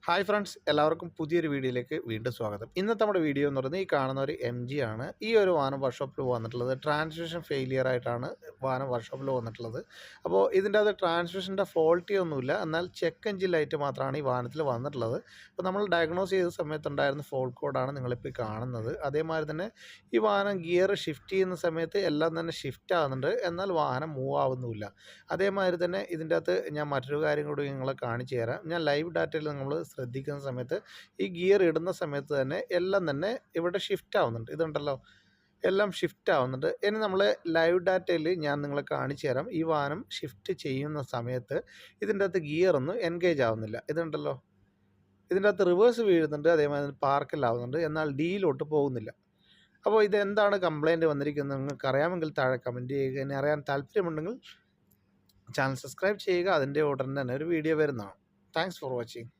Hi friends, എല്ലാവർക്കും പുതിയൊരു വീഡിയോയിലേക്ക് വീണ്ടും സ്വാഗതം. ഇന്നത്തെ നമ്മുടെ വീഡിയോ എന്ന് പറയുന്നത് ഈ കാണുന്ന ഒരു MG ആണ്. ഈ ഒരു വാഹനം വർക്ക്ഷോപ്പിൽ വന്നിട്ടുള്ളത് ട്രാൻസ്മിഷൻ ഫെയിലിയർ ആയിട്ടാണ് വാഹനം വർക്ക്ഷോപ്പിൽ വന്നിട്ടുള്ളത്. അപ്പോൾ ഇതിൻ്റെ അത് ട്രാൻസ്മിഷൻ്റെ ഫോൾട്ടി ഒന്നുമില്ല, എന്നാൽ ചെക്ക് എഞ്ചിൻ ലൈറ്റ് മാത്രമാണ് ഈ വാഹനത്തിൽ വന്നിട്ടുള്ളത്. അപ്പോൾ നമ്മൾ ഡയഗ്നോസ് ചെയ്ത സമയത്തുണ്ടായിരുന്ന ഫോൾട്ട് കോഡാണ് നിങ്ങളിപ്പോൾ കാണുന്നത്. അതേമാതിരി തന്നെ ഈ വാഹനം ഗിയർ ഷിഫ്റ്റ് ചെയ്യുന്ന സമയത്ത് എല്ലാം തന്നെ ഷിഫ്റ്റ് ആകുന്നുണ്ട്, എന്നാൽ വാഹനം മൂവ് ആവുന്നുമില്ല. അതേമാതിരി തന്നെ ഇതിൻ്റെ അകത്ത് ഞാൻ മറ്റൊരു കാര്യം കൂടി നിങ്ങളെ കാണിച്ചു തരാം. ഞാൻ ലൈവ് ഡാറ്റയിൽ നമ്മൾ ശ്രദ്ധിക്കുന്ന സമയത്ത് ഈ ഗിയർ ഇടുന്ന സമയത്ത് തന്നെ എല്ലാം തന്നെ ഇവിടെ ഷിഫ്റ്റ് ആവുന്നുണ്ട്. ഇതുണ്ടല്ലോ, എല്ലാം ഷിഫ്റ്റ് ആവുന്നുണ്ട്. ഇനി നമ്മൾ ലൈവ് ഡാറ്റയിൽ ഞാൻ നിങ്ങളെ കാണിച്ചു തരാം. ഈ വാഹനം ഷിഫ്റ്റ് ചെയ്യുന്ന സമയത്ത് ഇതിൻ്റെ അകത്ത് ഗിയർ ഒന്നും എൻഗേജ് ആവുന്നില്ല. ഇതുണ്ടല്ലോ, ഇതിൻ്റെ അകത്ത് റിവേഴ്സ് വീഴുന്നുണ്ട്, അതേമാതിരി പാർക്കിലാവുന്നുണ്ട്, എന്നാൽ ഡിയിലോട്ട് പോകുന്നില്ല. അപ്പോൾ ഇതെന്താണ് കംപ്ലയിൻറ്റ് വന്നിരിക്കുന്നത് നിങ്ങൾക്ക് അറിയാമെങ്കിൽ താഴെ കമൻറ്റ് ചെയ്യുക. ഇനി അറിയാൻ താല്പര്യമുണ്ടെങ്കിൽ ചാനൽ സബ്സ്ക്രൈബ് ചെയ്യുക. അതിൻ്റെ ഉടൻ തന്നെ ഒരു വീഡിയോ വരുന്നതാണ്. Thanks for watching.